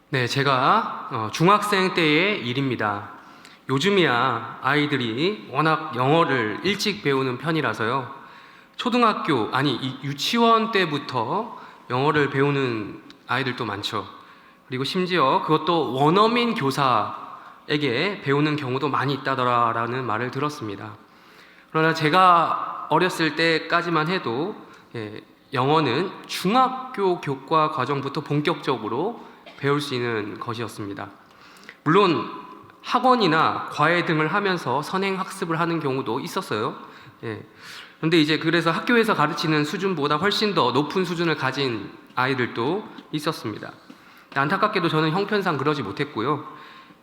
네, 제가 중학생 때의 일입니다. 요즘이야 아이들이 워낙 영어를 일찍 배우는 편이라서요. 초등학교, 아니 유치원 때부터 영어를 배우는 아이들도 많죠. 그리고 심지어 그것도 원어민 교사에게 배우는 경우도 많이 있다더라라는 말을 들었습니다. 그러나 제가 어렸을 때까지만 해도 영어는 중학교 교과 과정부터 본격적으로 배울 수 있는 것이었습니다. 물론 학원이나 과외 등을 하면서 선행 학습을 하는 경우도 있었어요. 그런데 이제 그래서 학교에서 가르치는 수준보다 훨씬 더 높은 수준을 가진 아이들도 있었습니다. 안타깝게도 저는 형편상 그러지 못했고요.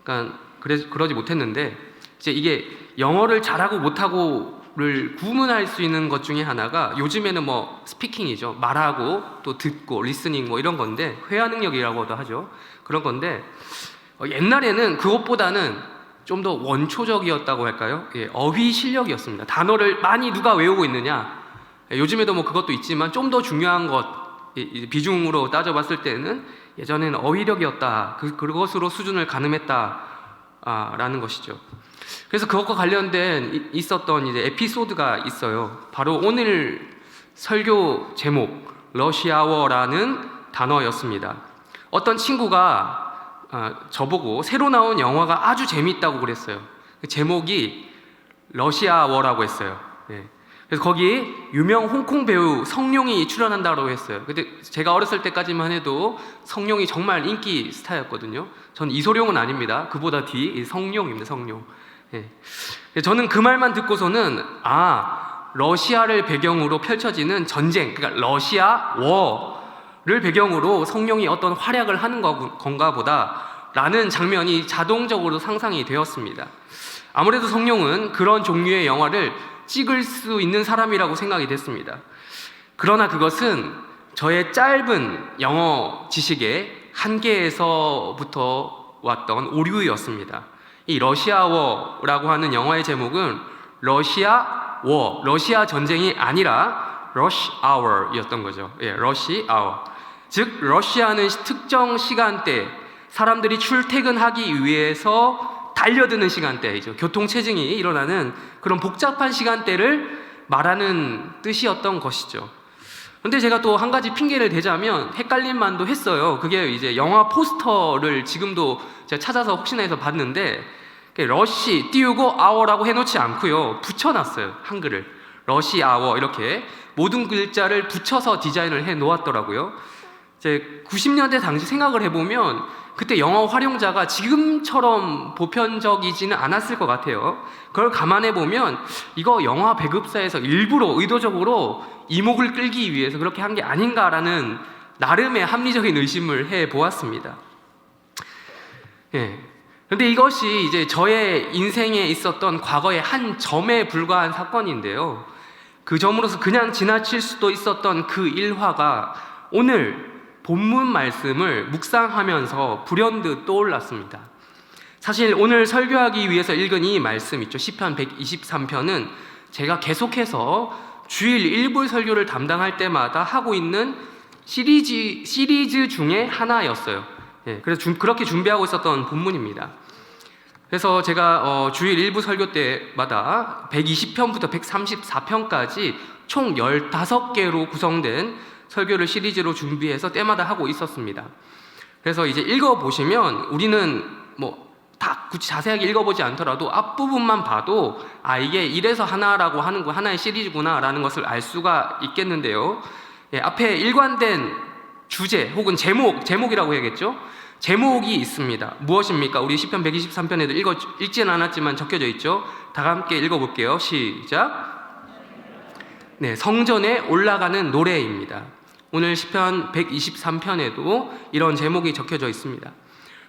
그러니까 그러지 못했는데 이제 이게 영어를 잘하고 못하고를 구분할 수 있는 것 중에 하나가 요즘에는 뭐 스피킹이죠. 말하고 또 듣고 리스닝 뭐 이런 건데 회화 능력이라고도 하죠. 그런 건데 옛날에는 그것보다는 좀 더 원초적이었다고 할까요? 어휘 실력이었습니다. 단어를 많이 누가 외우고 있느냐. 요즘에도 뭐 그것도 있지만 좀 더 중요한 것 비중으로 따져봤을 때는 예전에는 어휘력이었다. 그것으로 수준을 가늠했다라는 것이죠. 그래서 그것과 관련된 있었던 이제 에피소드가 있어요. 바로 오늘 설교 제목 러시아워라는 단어였습니다. 어떤 친구가 저보고 새로 나온 영화가 아주 재미있다고 그랬어요. 그 제목이 러시아워라고 했어요. 그래서 거기 유명 홍콩 배우 성룡이 출연한다고 했어요. 근데 제가 어렸을 때까지만 해도 성룡이 정말 인기 스타였거든요. 전 이소룡은 아닙니다. 그보다 뒤 성룡입니다. 성룡. 저는 그 말만 듣고서는 러시아를 배경으로 펼쳐지는 전쟁, 그러니까 러시아 워를 배경으로 성룡이 어떤 활약을 하는 건가 보다라는 장면이 자동적으로 상상이 되었습니다. 아무래도 성룡은 그런 종류의 영화를 찍을 수 있는 사람이라고 생각이 됐습니다. 그러나 그것은 저의 짧은 영어 지식의 한계에서부터 왔던 오류였습니다. 이 러시아워라고 하는 영화의 제목은 러시아 전쟁이 아니라 러시 아워였던 거죠. 러시 아워. 즉 러시아는 특정 시간대 사람들이 출퇴근하기 위해서 달려드는 시간대이죠. 교통체증이 일어나는 그런 복잡한 시간대를 말하는 뜻이었던 것이죠. 근데 제가 또 한 가지 핑계를 대자면 헷갈린 만도 했어요. 그게 이제 영화 포스터를 지금도 제가 찾아서 혹시나 해서 봤는데 러시 띄우고 아워라고 해놓지 않고요. 붙여놨어요. 한글을. 러시 아워 이렇게 모든 글자를 붙여서 디자인을 해 놓았더라고요. 이제 90년대 당시 생각을 해보면 그때 영어 활용자가 지금처럼 보편적이지는 않았을 것 같아요. 그걸 감안해보면 이거 영화 배급사에서 일부러 의도적으로 이목을 끌기 위해서 그렇게 한 게 아닌가라는 나름의 합리적인 의심을 해보았습니다. 그런데 이것이 이제 저의 인생에 있었던 과거의 한 점에 불과한 사건인데요. 그 점으로서 그냥 지나칠 수도 있었던 그 일화가 오늘 본문 말씀을 묵상하면서 불현듯 떠올랐습니다. 사실 오늘 설교하기 위해서 읽은 이 말씀 있죠. 시편 123편은 제가 계속해서 주일 일부 설교를 담당할 때마다 하고 있는 시리즈 중에 하나였어요. 그래서 그렇게 준비하고 있었던 본문입니다. 그래서 제가 주일 일부 설교 때마다 120편부터 134편까지 총 15개로 구성된 설교를 시리즈로 준비해서 때마다 하고 있었습니다. 그래서 이제 읽어보시면 우리는 뭐 다 굳이 자세하게 읽어보지 않더라도 앞부분만 봐도 이게 이래서 하나라고 하는 거 하나의 시리즈구나 라는 것을 알 수가 있겠는데요. 앞에 일관된 주제 혹은 제목이라고 해야겠죠. 제목이 있습니다. 무엇입니까? 우리 시편 123편에도 읽지는 않았지만 적혀져 있죠. 다 함께 읽어볼게요. 시작. 성전에 올라가는 노래입니다. 오늘 시편 123편에도 이런 제목이 적혀져 있습니다.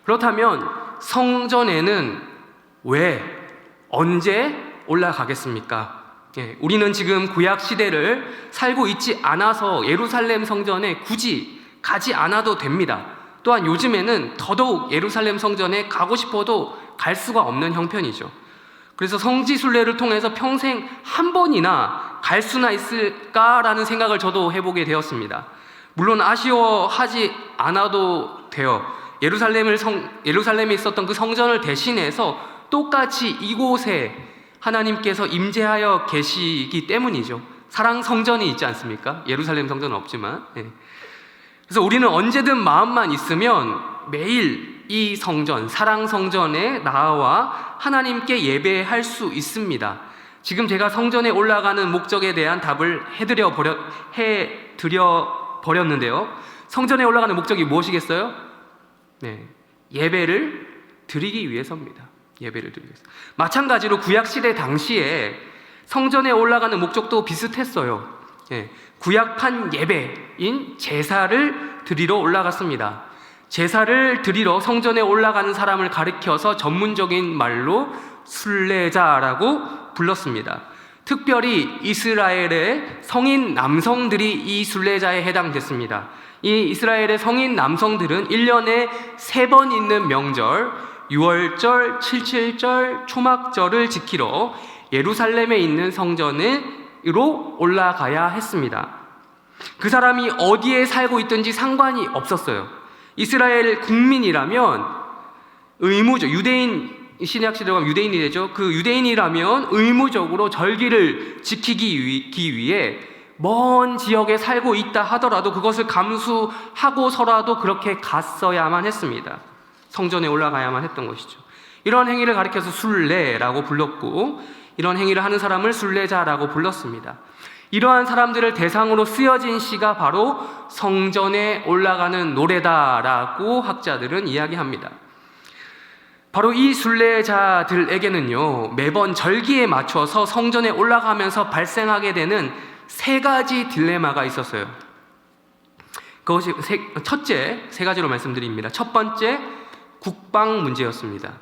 그렇다면 성전에는 왜, 언제 올라가겠습니까? 우리는 지금 구약 시대를 살고 있지 않아서 예루살렘 성전에 굳이 가지 않아도 됩니다. 또한 요즘에는 더더욱 예루살렘 성전에 가고 싶어도 갈 수가 없는 형편이죠. 그래서 성지순례를 통해서 평생 한 번이나 갈 수나 있을까라는 생각을 저도 해보게 되었습니다. 물론 아쉬워하지 않아도 돼요. 예루살렘에 있었던 그 성전을 대신해서 똑같이 이곳에 하나님께서 임재하여 계시기 때문이죠. 사랑 성전이 있지 않습니까? 예루살렘 성전은 없지만. 그래서 우리는 언제든 마음만 있으면 매일 이 성전, 사랑 성전에 나와 하나님께 예배할 수 있습니다. 지금 제가 성전에 올라가는 목적에 대한 답을 해드려 버렸는데요. 성전에 올라가는 목적이 무엇이겠어요? 예배를 드리기 위해서입니다. 예배를 드리기 위해서. 마찬가지로 구약시대 당시에 성전에 올라가는 목적도 비슷했어요. 구약판 예배인 제사를 드리러 올라갔습니다. 제사를 드리러 성전에 올라가는 사람을 가리켜서 전문적인 말로 순례자라고 불렀습니다. 특별히 이스라엘의 성인 남성들이 이 순례자에 해당됐습니다. 이 이스라엘의 성인 남성들은 1년에 3번 있는 명절, 6월절, 77절, 초막절을 지키러 예루살렘에 있는 성전으로 올라가야 했습니다. 그 사람이 어디에 살고 있든지 상관이 없었어요. 이스라엘 국민이라면 의무죠. 유대인, 신약시대로 가면 유대인이 되죠. 그 유대인이라면 의무적으로 절기를 지키기 위해 먼 지역에 살고 있다 하더라도 그것을 감수하고서라도 그렇게 갔어야만 했습니다. 성전에 올라가야만 했던 것이죠. 이런 행위를 가리켜서 순례라고 불렀고, 이런 행위를 하는 사람을 순례자라고 불렀습니다. 이러한 사람들을 대상으로 쓰여진 시가 바로 성전에 올라가는 노래다라고 학자들은 이야기합니다. 바로 이 순례자들에게는요, 매번 절기에 맞춰서 성전에 올라가면서 발생하게 되는 3가지 딜레마가 있었어요. 그것이 첫째, 3가지로 말씀드립니다. 첫 번째, 국방 문제였습니다.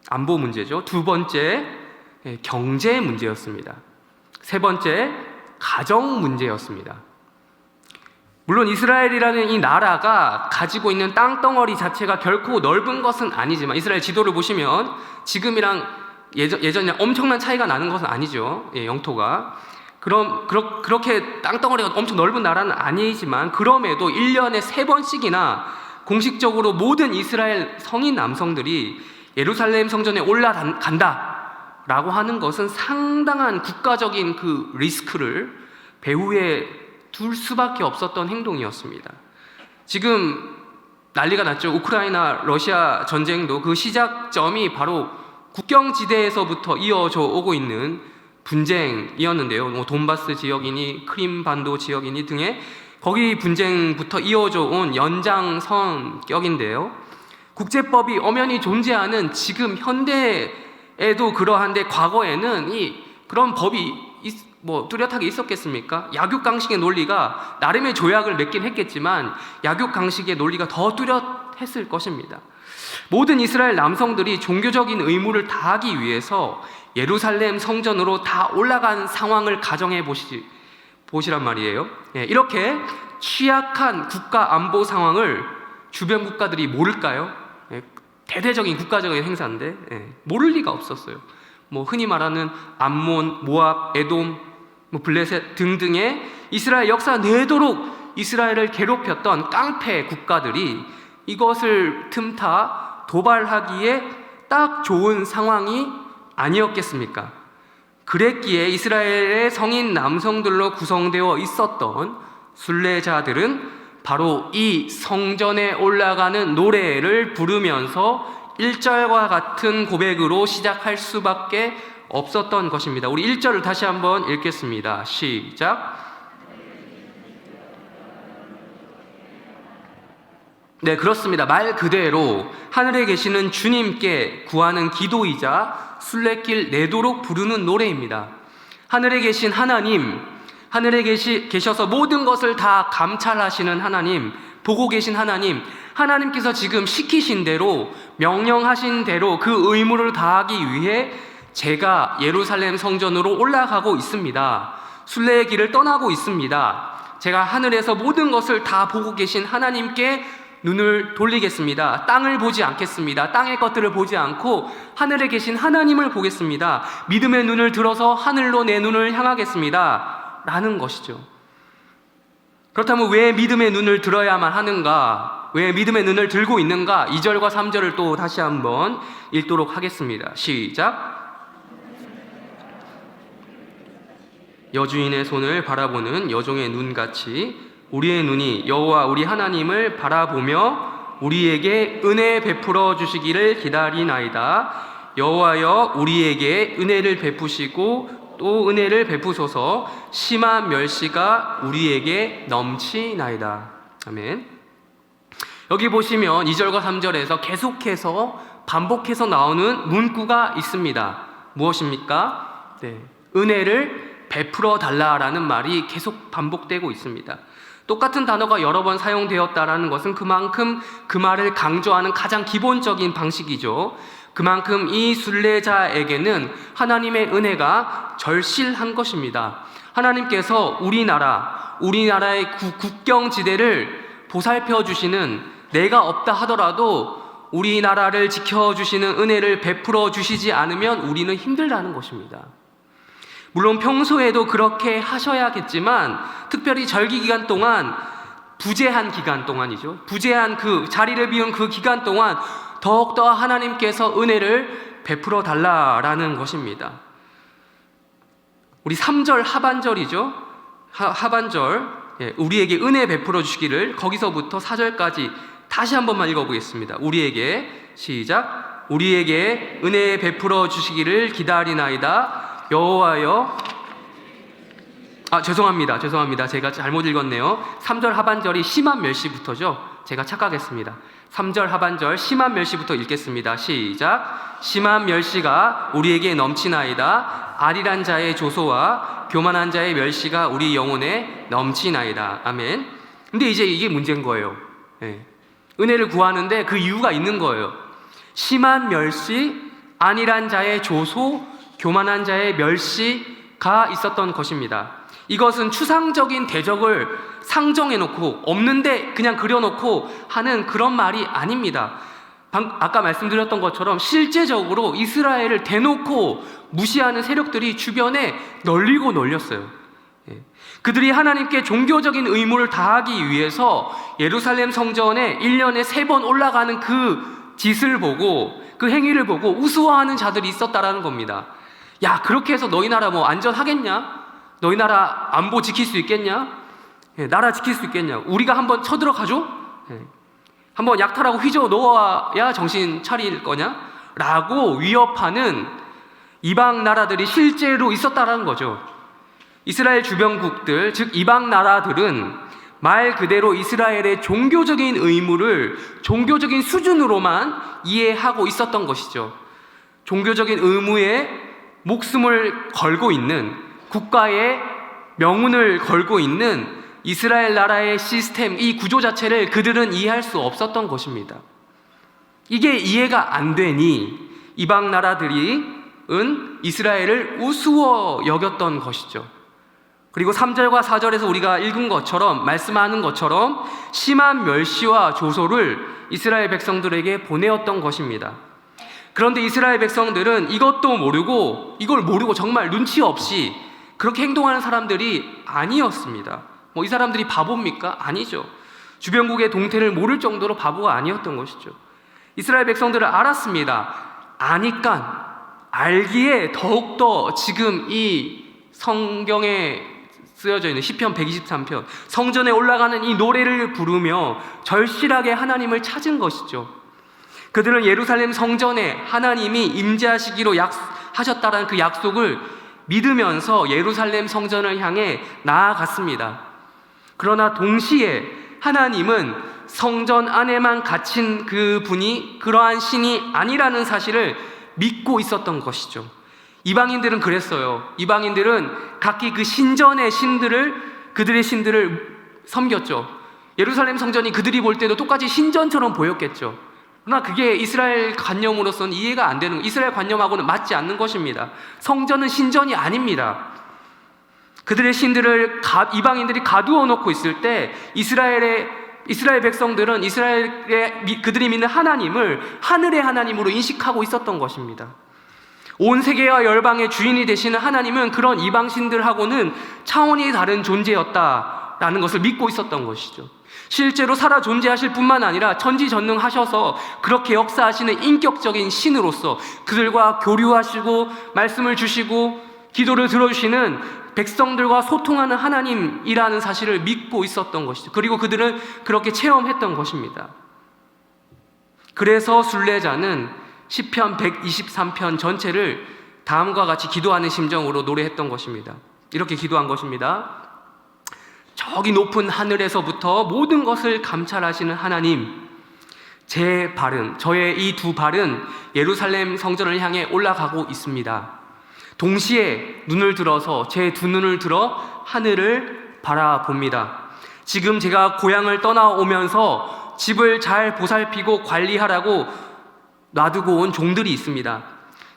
안보 문제죠. 두 번째, 경제 문제였습니다. 세 번째, 가정 문제였습니다. 물론 이스라엘이라는 이 나라가 가지고 있는 땅덩어리 자체가 결코 넓은 것은 아니지만, 이스라엘 지도를 보시면 지금이랑 예전이랑 엄청난 차이가 나는 것은 아니죠. 영토가. 그렇게 땅덩어리가 엄청 넓은 나라는 아니지만, 그럼에도 1년에 3번씩이나 공식적으로 모든 이스라엘 성인 남성들이 예루살렘 성전에 올라간다 라고 하는 것은 상당한 국가적인 그 리스크를 배후에 둘 수밖에 없었던 행동이었습니다. 지금 난리가 났죠. 우크라이나 러시아 전쟁도 그 시작점이 바로 국경지대에서부터 이어져 오고 있는 분쟁이었는데요. 돈바스 지역이니 크림반도 지역이니 등의 거기 분쟁부터 이어져 온 연장선격인데요. 국제법이 엄연히 존재하는 지금 현대에도 그러한데, 과거에는 그런 법이 뚜렷하게 있었겠습니까? 약육강식의 논리가 나름의 조약을 맺긴 했겠지만 약육강식의 논리가 더 뚜렷했을 것입니다. 모든 이스라엘 남성들이 종교적인 의무를 다하기 위해서 예루살렘 성전으로 다 올라간 상황을 가정해 보시란 말이에요. 이렇게 취약한 국가 안보 상황을 주변 국가들이 모를까요? 대대적인 국가적인 행사인데 모를 리가 없었어요. 흔히 말하는 암몬, 모압, 에돔, 블레셋 등등의 이스라엘 역사 내도록 이스라엘을 괴롭혔던 깡패 국가들이 이것을 틈타 도발하기에 딱 좋은 상황이 아니었겠습니까? 그랬기에 이스라엘의 성인 남성들로 구성되어 있었던 순례자들은 바로 이 성전에 올라가는 노래를 부르면서 1절과 같은 고백으로 시작할 수밖에 없었던 것입니다. 우리 1절을 다시 한번 읽겠습니다. 시작. 네, 그렇습니다. 말 그대로 하늘에 계시는 주님께 구하는 기도이자 순례길 내도록 부르는 노래입니다. 하늘에 계신 하나님, 하늘에 계셔서 모든 것을 다 감찰하시는 하나님, 보고 계신 하나님, 하나님께서 지금 시키신 대로, 명령하신 대로 그 의무를 다하기 위해 제가 예루살렘 성전으로 올라가고 있습니다. 순례의 길을 떠나고 있습니다. 제가 하늘에서 모든 것을 다 보고 계신 하나님께 눈을 돌리겠습니다. 땅을 보지 않겠습니다. 땅의 것들을 보지 않고 하늘에 계신 하나님을 보겠습니다. 믿음의 눈을 들어서 하늘로 내 눈을 향하겠습니다. 라는 것이죠. 그렇다면 왜 믿음의 눈을 들어야만 하는가? 왜 믿음의 눈을 들고 있는가? 2절과 3절을 또 다시 한번 읽도록 하겠습니다. 시작. 여주인의 손을 바라보는 여종의 눈같이 우리의 눈이 여호와 우리 하나님을 바라보며 우리에게 은혜 베풀어 주시기를 기다리나이다. 여호와여 우리에게 은혜를 베푸시고 또 은혜를 베푸소서. 심한 멸시가 우리에게 넘치나이다. 아멘. 여기 보시면 2절과 3절에서 계속해서 반복해서 나오는 문구가 있습니다. 무엇입니까? 은혜를 베풀어 달라라는 말이 계속 반복되고 있습니다. 똑같은 단어가 여러 번 사용되었다라는 것은 그만큼 그 말을 강조하는 가장 기본적인 방식이죠. 그만큼 이 순례자에게는 하나님의 은혜가 절실한 것입니다. 하나님께서 우리나라의 국경지대를 보살펴 주시는, 내가 없다 하더라도 우리나라를 지켜주시는 은혜를 베풀어 주시지 않으면 우리는 힘들다는 것입니다. 물론 평소에도 그렇게 하셔야겠지만 특별히 절기 기간 동안, 부재한 기간 동안이죠. 부재한 그 자리를 비운 그 기간 동안 더욱더 하나님께서 은혜를 베풀어 달라라는 것입니다. 우리 3절 하반절이죠. 하반절, 우리에게 은혜 베풀어 주시기를, 거기서부터 4절까지 다시 한 번만 읽어보겠습니다. 우리에게, 시작. 우리에게 은혜 베풀어 주시기를 기다리나이다. 여호와여, 죄송합니다. 제가 잘못 읽었네요. 3절 하반절이 심한 멸시부터죠. 제가 착각했습니다. 3절 하반절 심한 멸시부터 읽겠습니다. 시작. 심한 멸시가 우리에게 넘치나이다. 아리란 자의 조소와 교만한 자의 멸시가 우리 영혼에 넘치나이다. 아멘. 근데 이제 이게 문제인 거예요. 은혜를 구하는데 그 이유가 있는 거예요. 심한 멸시, 안일한 자의 조소, 교만한 자의 멸시가 있었던 것입니다. 이것은 추상적인 대적을 상정해놓고, 없는데 그냥 그려놓고 하는 그런 말이 아닙니다. 아까 말씀드렸던 것처럼 실제적으로 이스라엘을 대놓고 무시하는 세력들이 주변에 널리고 널렸어요. 그들이 하나님께 종교적인 의무를 다하기 위해서 예루살렘 성전에 1년에 3번 올라가는 그 짓을 보고, 그 행위를 보고 우스워하는 자들이 있었다라는 겁니다. 야, 그렇게 해서 너희 나라 뭐 안전하겠냐? 너희 나라 안보 지킬 수 있겠냐? 나라 지킬 수 있겠냐? 우리가 한번 쳐들어가죠? 한번 약탈하고 휘저어 놓아야 정신 차릴 거냐? 라고 위협하는 이방 나라들이 실제로 있었다라는 거죠. 이스라엘 주변국들, 즉 이방 나라들은 말 그대로 이스라엘의 종교적인 의무를 종교적인 수준으로만 이해하고 있었던 것이죠. 종교적인 의무에 목숨을 걸고 있는, 국가의 명운을 걸고 있는 이스라엘 나라의 시스템, 이 구조 자체를 그들은 이해할 수 없었던 것입니다. 이게 이해가 안 되니 이방 나라들은 이스라엘을 우스워 여겼던 것이죠. 그리고 3절과 4절에서 우리가 읽은 것처럼, 말씀하는 것처럼 심한 멸시와 조소를 이스라엘 백성들에게 보내었던 것입니다. 그런데 이스라엘 백성들은 이것도 모르고, 이걸 모르고 정말 눈치 없이 그렇게 행동하는 사람들이 아니었습니다. 이 사람들이 바보입니까? 아니죠. 주변국의 동태를 모를 정도로 바보가 아니었던 것이죠. 이스라엘 백성들은 알았습니다. 알기에 더욱더 지금 이 성경에 쓰여져 있는 시편 123편, 성전에 올라가는 이 노래를 부르며 절실하게 하나님을 찾은 것이죠. 그들은 예루살렘 성전에 하나님이 임재하시기로 하셨다는 그 약속을 믿으면서 예루살렘 성전을 향해 나아갔습니다. 그러나 동시에 하나님은 성전 안에만 갇힌 그 분이 그러한 신이 아니라는 사실을 믿고 있었던 것이죠. 이방인들은 그랬어요. 이방인들은 각기 그 신전의 신들을, 그들의 신들을 섬겼죠. 예루살렘 성전이 그들이 볼 때도 똑같이 신전처럼 보였겠죠. 그러나 그게 이스라엘 관념으로서는 이해가 안 되는, 이스라엘 관념하고는 맞지 않는 것입니다. 성전은 신전이 아닙니다. 그들의 신들을 이방인들이 가두어 놓고 있을 때 이스라엘 백성들은 그들이 믿는 하나님을 하늘의 하나님으로 인식하고 있었던 것입니다. 온 세계와 열방의 주인이 되시는 하나님은 그런 이방신들하고는 차원이 다른 존재였다라는 것을 믿고 있었던 것이죠. 실제로 살아 존재하실 뿐만 아니라 천지전능하셔서 그렇게 역사하시는 인격적인 신으로서 그들과 교류하시고 말씀을 주시고 기도를 들어주시는 백성들과 소통하는 하나님이라는 사실을 믿고 있었던 것이죠. 그리고 그들은 그렇게 체험했던 것입니다. 그래서 순례자는 시편 123편 전체를 다음과 같이 기도하는 심정으로 노래했던 것입니다. 이렇게 기도한 것입니다. 저기 높은 하늘에서부터 모든 것을 감찰하시는 하나님, 저의 이 두 발은 예루살렘 성전을 향해 올라가고 있습니다. 동시에 눈을 들어서 제 두 눈을 들어 하늘을 바라봅니다. 지금 제가 고향을 떠나오면서 집을 잘 보살피고 관리하라고 놔두고 온 종들이 있습니다.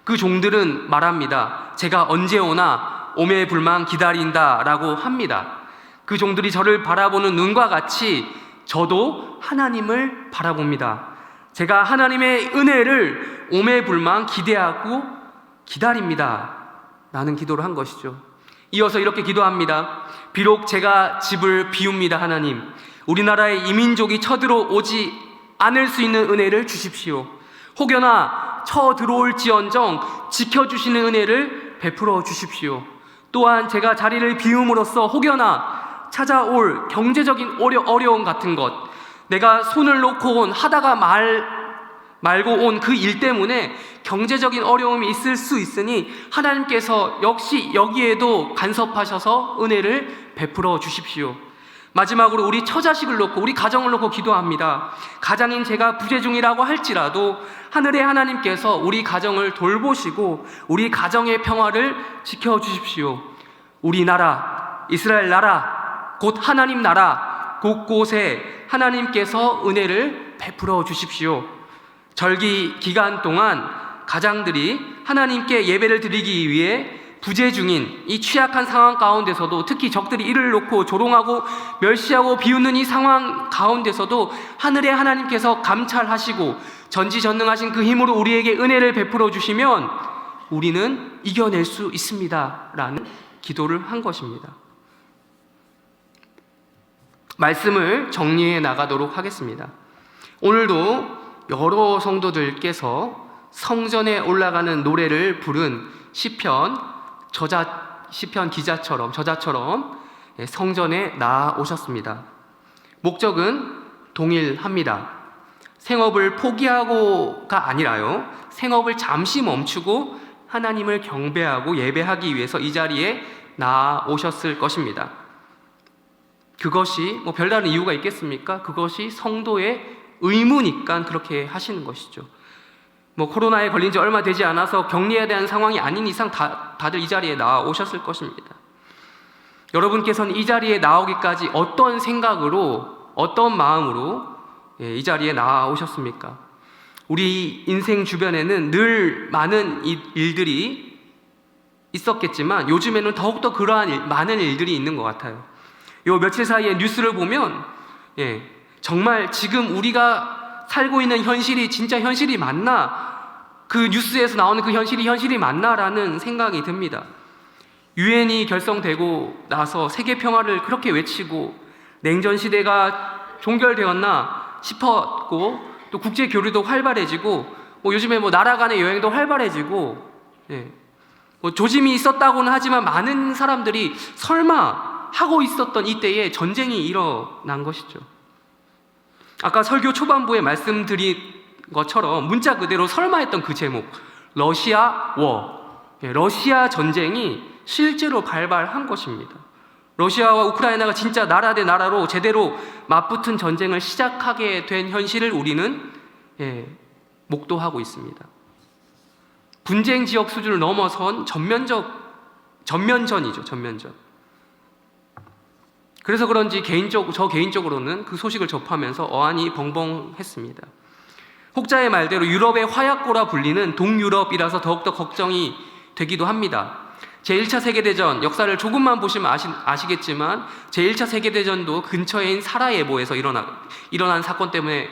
그 종들은 말합니다. 제가 언제 오나 오매불망 기다린다 라고 합니다. 그 종들이 저를 바라보는 눈과 같이 저도 하나님을 바라봅니다. 제가 하나님의 은혜를 오매불망 기대하고 기다립니다 라는 기도를 한 것이죠. 이어서 이렇게 기도합니다. 비록 제가 집을 비웁니다. 하나님, 우리나라의 이민족이 쳐들어오지 않을 수 있는 은혜를 주십시오. 혹여나 쳐들어올지언정 지켜주시는 은혜를 베풀어 주십시오. 또한 제가 자리를 비움으로써 혹여나 찾아올 경제적인 어려움 같은 것, 내가 손을 놓고 하다가 말고 온 그 일 때문에 경제적인 어려움이 있을 수 있으니 하나님께서 역시 여기에도 간섭하셔서 은혜를 베풀어 주십시오. 마지막으로 우리 처자식을 놓고, 우리 가정을 놓고 기도합니다. 가장인 제가 부재중이라고 할지라도 하늘의 하나님께서 우리 가정을 돌보시고 우리 가정의 평화를 지켜주십시오. 우리 나라, 이스라엘 나라, 곧 하나님 나라 곳곳에 하나님께서 은혜를 베풀어 주십시오. 절기 기간 동안 가장들이 하나님께 예배를 드리기 위해 부재중인 이 취약한 상황 가운데서도, 특히 적들이 이를 놓고 조롱하고 멸시하고 비웃는 이 상황 가운데서도 하늘의 하나님께서 감찰하시고 전지전능하신 그 힘으로 우리에게 은혜를 베풀어 주시면 우리는 이겨낼 수 있습니다 라는 기도를 한 것입니다. 말씀을 정리해 나가도록 하겠습니다. 오늘도 여러 성도들께서 성전에 올라가는 노래를 부른 시편 저자처럼 성전에 나아오셨습니다. 목적은 동일합니다. 생업을 포기하고가 아니라요, 생업을 잠시 멈추고 하나님을 경배하고 예배하기 위해서 이 자리에 나아오셨을 것입니다. 그것이 별다른 이유가 있겠습니까? 그것이 성도의 의무니까 그렇게 하시는 것이죠. 코로나에 걸린 지 얼마 되지 않아서 격리해야 되는 상황이 아닌 이상 다들 이 자리에 나오셨을 것입니다. 여러분께서는 이 자리에 나오기까지 어떤 생각으로, 어떤 마음으로 이 자리에 나오셨습니까? 우리 인생 주변에는 늘 많은 일들이 있었겠지만 요즘에는 더욱더 그러한 많은 일들이 있는 것 같아요. 요 며칠 사이에 뉴스를 보면 정말 지금 우리가 살고 있는 현실이 진짜 현실이 맞나? 그 뉴스에서 나오는 그 현실이 맞나라는 생각이 듭니다. 유엔이 결성되고 나서 세계 평화를 그렇게 외치고 냉전 시대가 종결되었나 싶었고, 또 국제 교류도 활발해지고, 요즘에 나라 간의 여행도 활발해지고, 조짐이 있었다고는 하지만 많은 사람들이 설마 하고 있었던 이때에 전쟁이 일어난 것이죠. 아까 설교 초반부에 말씀드린 것처럼 문자 그대로 설마했던 그 제목, 러시아 러시아 전쟁이 실제로 발발한 것입니다. 러시아와 우크라이나가 진짜 나라 대 나라로 제대로 맞붙은 전쟁을 시작하게 된 현실을 우리는 목도하고 있습니다. 분쟁 지역 수준을 넘어선 전면전이죠. 그래서 그런지 저 개인적으로는 그 소식을 접하면서 어안이 벙벙했습니다. 혹자의 말대로 유럽의 화약고라 불리는 동유럽이라서 더욱더 걱정이 되기도 합니다. 제1차 세계대전 역사를 조금만 보시면 아시겠지만 제1차 세계대전도 근처인 사라예보에서 일어난 사건 때문에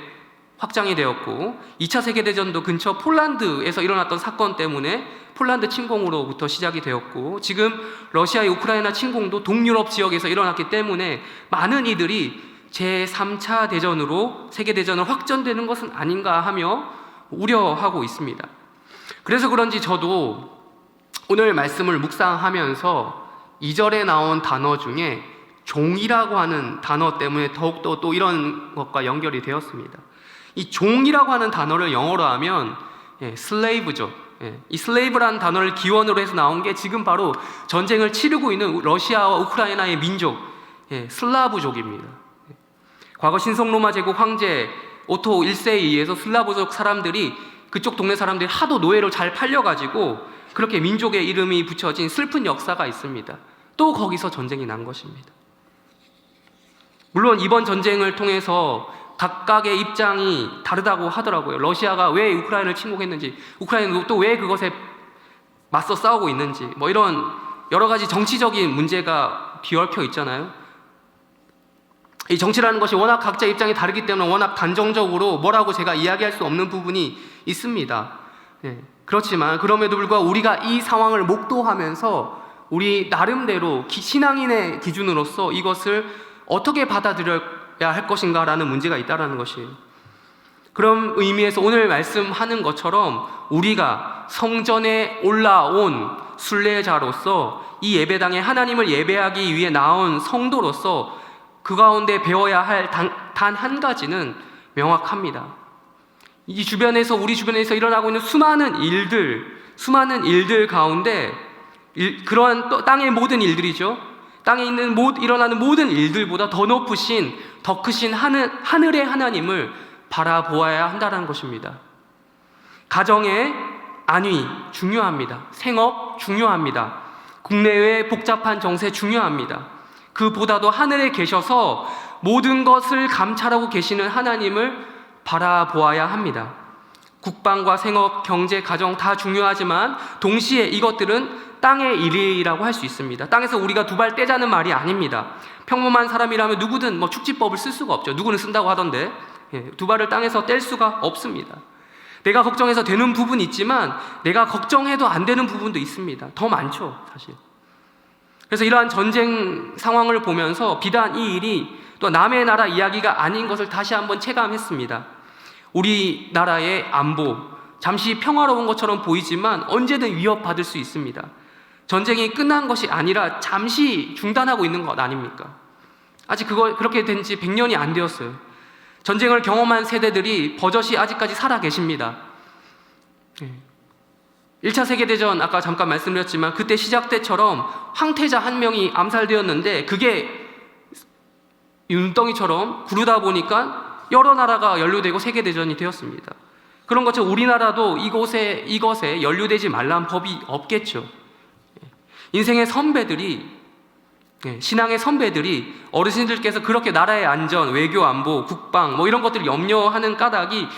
확장이 되었고, 2차 세계대전도 근처 폴란드에서 일어났던 사건 때문에 폴란드 침공으로부터 시작이 되었고, 지금 러시아의 우크라이나 침공도 동유럽 지역에서 일어났기 때문에 많은 이들이 제3차 대전으로 세계대전을 확전되는 것은 아닌가 하며 우려하고 있습니다. 그래서 그런지 저도 오늘 말씀을 묵상하면서 2절에 나온 단어 중에 종이라고 하는 단어 때문에 더욱더 또 이런 것과 연결이 되었습니다. 이 종이라고 하는 단어를 영어로 하면 슬레이브죠. 이 슬레이브라는 단어를 기원으로 해서 나온 게 지금 바로 전쟁을 치르고 있는 러시아와 우크라이나의 민족, 슬라브족입니다. 과거 신성로마 제국 황제 오토 1세에 의해서 슬라브족 사람들이, 그쪽 동네 사람들이 하도 노예로 잘 팔려가지고 그렇게 민족의 이름이 붙여진 슬픈 역사가 있습니다. 또 거기서 전쟁이 난 것입니다. 물론 이번 전쟁을 통해서 각각의 입장이 다르다고 하더라고요. 러시아가 왜 우크라이나를 침공했는지, 우크라이나는 또 왜 그것에 맞서 싸우고 있는지, 뭐 이런 여러 가지 정치적인 문제가 뒤얽혀 있잖아요. 이 정치라는 것이 워낙 각자 입장이 다르기 때문에 워낙 단정적으로 뭐라고 제가 이야기할 수 없는 부분이 있습니다. 그렇지만 그럼에도 불구하고 우리가 이 상황을 목도하면서 우리 나름대로 신앙인의 기준으로서 이것을 어떻게 받아들여야 할 것인가라는 문제가 있다는 것이에요. 그런 의미에서 오늘 말씀하는 것처럼 우리가 성전에 올라온 순례자로서 이 예배당에 하나님을 예배하기 위해 나온 성도로서 그 가운데 배워야 할 단 한 가지는 명확합니다. 이 주변에서, 우리 주변에서 일어나고 있는 수많은 일들 가운데 그러한 땅의 모든 일들이죠. 땅에 일어나는 모든 일들보다 더 높으신, 더 크신 하늘의 하나님을 바라보아야 한다는 것입니다. 가정의 안위 중요합니다. 생업 중요합니다. 국내외 복잡한 정세 중요합니다. 그보다도 하늘에 계셔서 모든 것을 감찰하고 계시는 하나님을 바라보아야 합니다. 국방과 생업, 경제, 가정 다 중요하지만 동시에 이것들은 땅의 일이라고 할 수 있습니다. 땅에서 우리가 두 발 떼자는 말이 아닙니다. 평범한 사람이라면 누구든 축지법을 쓸 수가 없죠. 누구는 쓴다고 하던데 두 발을 땅에서 뗄 수가 없습니다. 내가 걱정해서 되는 부분이 있지만 내가 걱정해도 안 되는 부분도 있습니다. 더 많죠, 사실. 그래서 이러한 전쟁 상황을 보면서 비단 이 일이 또 남의 나라 이야기가 아닌 것을 다시 한번 체감했습니다. 우리나라의 안보, 잠시 평화로운 것처럼 보이지만 언제든 위협받을 수 있습니다. 전쟁이 끝난 것이 아니라 잠시 중단하고 있는 것 아닙니까? 아직 그렇게 된 지 100년이 안 되었어요. 전쟁을 경험한 세대들이 버젓이 아직까지 살아 계십니다. 1차 세계대전 아까 잠깐 말씀드렸지만 그때 시작 때처럼 황태자 한 명이 암살되었는데 그게 눈덩이처럼 구르다 보니까 여러 나라가 연루되고 세계대전이 되었습니다. 그런 것처럼 우리나라도 이것에 연루되지 말라는 법이 없겠죠. 인생의 선배들이, 신앙의 선배들이, 어르신들께서 그렇게 나라의 안전, 외교 안보, 국방 이런 것들을 염려하는 까닭이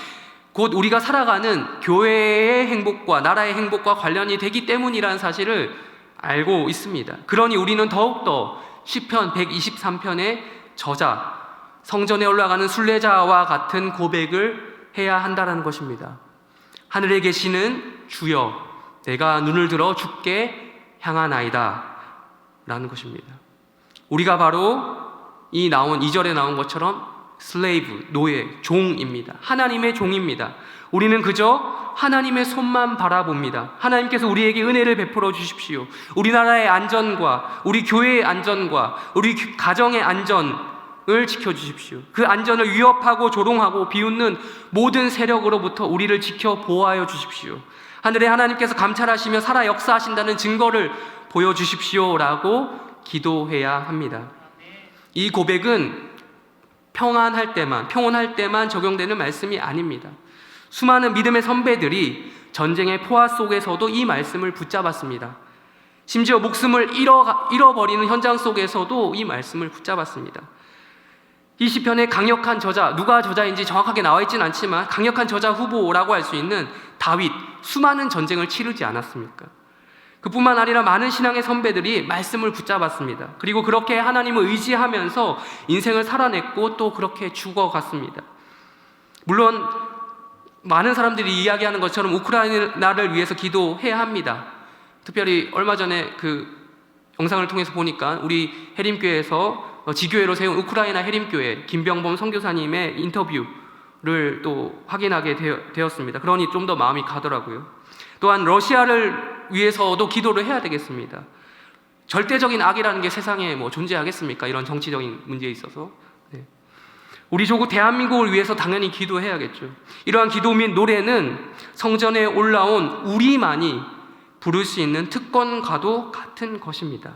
곧 우리가 살아가는 교회의 행복과 나라의 행복과 관련이 되기 때문이라는 사실을 알고 있습니다. 그러니 우리는 더욱더 시편 123편의 저자, 성전에 올라가는 순례자와 같은 고백을 해야 한다는 것입니다. 하늘에 계시는 주여, 내가 눈을 들어 주께 향하나이다 라는 것입니다. 우리가 바로 2절에 나온 것처럼 슬레이브, 노예, 종입니다. 하나님의 종입니다. 우리는 그저 하나님의 손만 바라봅니다. 하나님께서 우리에게 은혜를 베풀어 주십시오. 우리나라의 안전과 우리 교회의 안전과 우리 가정의 안전을 지켜주십시오. 그 안전을 위협하고 조롱하고 비웃는 모든 세력으로부터 우리를 지켜 보호하여 주십시오. 하늘의 하나님께서 감찰하시며 살아 역사하신다는 증거를 보여주십시오라고 기도해야 합니다. 이 고백은 평온할 때만 적용되는 말씀이 아닙니다. 수많은 믿음의 선배들이 전쟁의 포화 속에서도 이 말씀을 붙잡았습니다. 심지어 목숨을 잃어버리는 현장 속에서도 이 말씀을 붙잡았습니다. 이 시편의 강력한 저자, 누가 저자인지 정확하게 나와 있지는 않지만 강력한 저자 후보라고 할 수 있는 다윗, 수많은 전쟁을 치르지 않았습니까? 그뿐만 아니라 많은 신앙의 선배들이 말씀을 붙잡았습니다. 그리고 그렇게 하나님을 의지하면서 인생을 살아냈고 또 그렇게 죽어갔습니다. 물론 많은 사람들이 이야기하는 것처럼 우크라이나를 위해서 기도해야 합니다. 특별히 얼마 전에 그 영상을 통해서 보니까 우리 해림교회에서 지교회로 세운 우크라이나 해림교회 김병범 선교사님의 인터뷰를 또 확인하게 되었습니다. 그러니 좀 더 마음이 가더라고요. 또한 러시아를 위해서도 기도를 해야 되겠습니다. 절대적인 악이라는 게 세상에 존재하겠습니까? 이런 정치적인 문제에 있어서. 우리 조국 대한민국을 위해서 당연히 기도해야겠죠. 이러한 기도 및 노래는 성전에 올라온 우리만이 부를 수 있는 특권과도 같은 것입니다.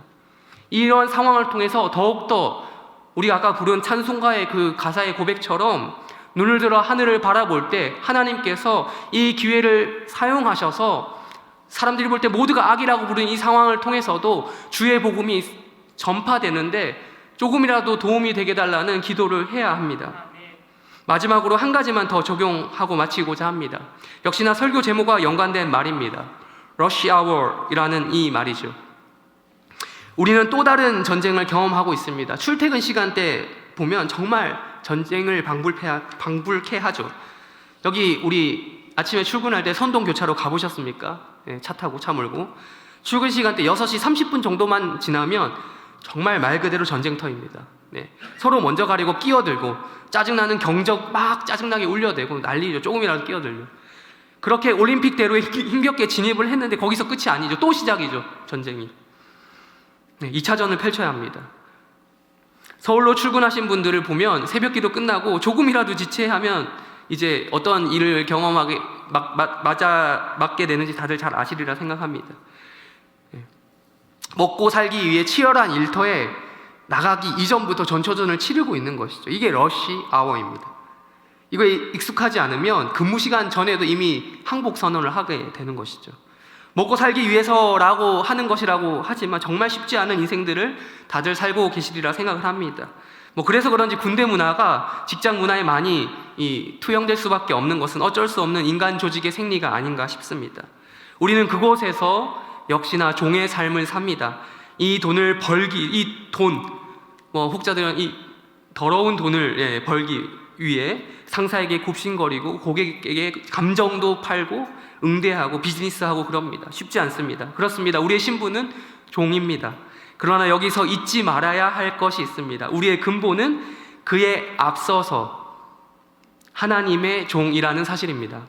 이런 상황을 통해서 더욱더 우리가 아까 부른 찬송가의 그 가사의 고백처럼 눈을 들어 하늘을 바라볼 때 하나님께서 이 기회를 사용하셔서 사람들이 볼 때 모두가 악이라고 부르는 이 상황을 통해서도 주의 복음이 전파되는데 조금이라도 도움이 되게 달라는 기도를 해야 합니다. 마지막으로 한 가지만 더 적용하고 마치고자 합니다. 역시나 설교 제목과 연관된 말입니다. Rush Hour이라는 이 말이죠. 우리는 또 다른 전쟁을 경험하고 있습니다. 출퇴근 시간대 보면 정말 전쟁을 방불케 하죠. 여기 우리 아침에 출근할 때 선동교차로 가보셨습니까? 차 타고 차 몰고 출근 시간대 6시 30분 정도만 지나면 정말 말 그대로 전쟁터입니다. 서로 먼저 가리고 끼어들고 짜증나는 경적 막 짜증나게 울려대고 난리죠. 조금이라도 끼어들면. 그렇게 올림픽대로에 힘겹게 진입을 했는데 거기서 끝이 아니죠. 또 시작이죠. 전쟁이. 2차전을 펼쳐야 합니다. 서울로 출근하신 분들을 보면 새벽기도 끝나고 조금이라도 지체하면 이제 어떤 일을 경험하게 맞게 되는지 다들 잘 아시리라 생각합니다. 먹고 살기 위해 치열한 일터에 나가기 이전부터 전초전을 치르고 있는 것이죠. 이게 러시 아워입니다. 이거에 익숙하지 않으면 근무 시간 전에도 이미 항복 선언을 하게 되는 것이죠. 먹고 살기 위해서라고 하는 것이라고 하지만 정말 쉽지 않은 인생들을 다들 살고 계시리라 생각을 합니다. 그래서 그런지 군대 문화가 직장 문화에 많이 투영될 수밖에 없는 것은 어쩔 수 없는 인간 조직의 생리가 아닌가 싶습니다. 우리는 그곳에서 역시나 종의 삶을 삽니다. 이 돈을 벌기, 이 돈, 혹자들은 이 더러운 돈을 벌기 위해 상사에게 굽신거리고 고객에게 감정도 팔고 응대하고 비즈니스하고 그럽니다. 쉽지 않습니다. 그렇습니다. 우리의 신분은 종입니다. 그러나 여기서 잊지 말아야 할 것이 있습니다. 우리의 근본은 그에 앞서서 하나님의 종이라는 사실입니다.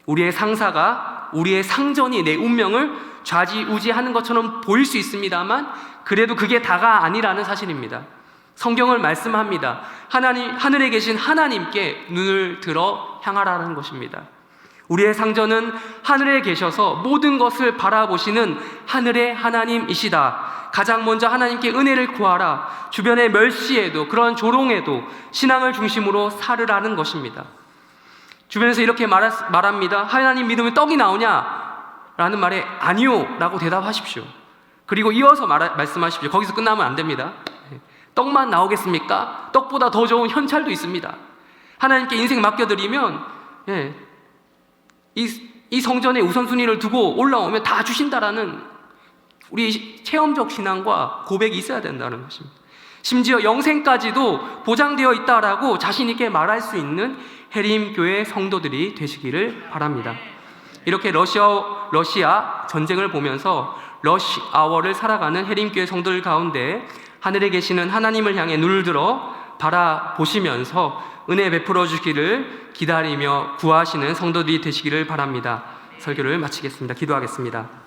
우리의 상사가 우리의 상전이 내 운명을 좌지우지하는 것처럼 보일 수 있습니다만 그래도 그게 다가 아니라는 사실입니다. 성경을 말씀합니다. 하늘에 계신 하나님께 눈을 들어 향하라는 것입니다. 우리의 상전은 하늘에 계셔서 모든 것을 바라보시는 하늘의 하나님이시다. 가장 먼저 하나님께 은혜를 구하라. 주변의 멸시에도 그런 조롱에도 신앙을 중심으로 살으라는 것입니다. 주변에서 이렇게 말합니다. 하나님 믿으면 떡이 나오냐? 라는 말에 아니요 라고 대답하십시오. 그리고 이어서 말씀하십시오. 거기서 끝나면 안 됩니다. 떡만 나오겠습니까? 떡보다 더 좋은 현찰도 있습니다. 하나님께 인생 맡겨드리면 이 성전에 우선순위를 두고 올라오면 다 주신다라는 우리 체험적 신앙과 고백이 있어야 된다는 것입니다. 심지어 영생까지도 보장되어 있다라고 자신 있게 말할 수 있는 해림교회 성도들이 되시기를 바랍니다. 이렇게 러시아 전쟁을 보면서 러시 아워를 살아가는 해림교회 성도들 가운데 하늘에 계시는 하나님을 향해 눈을 들어 바라보시면서 은혜 베풀어 주기를 기다리며 구하시는 성도들이 되시기를 바랍니다. 설교를 마치겠습니다. 기도하겠습니다.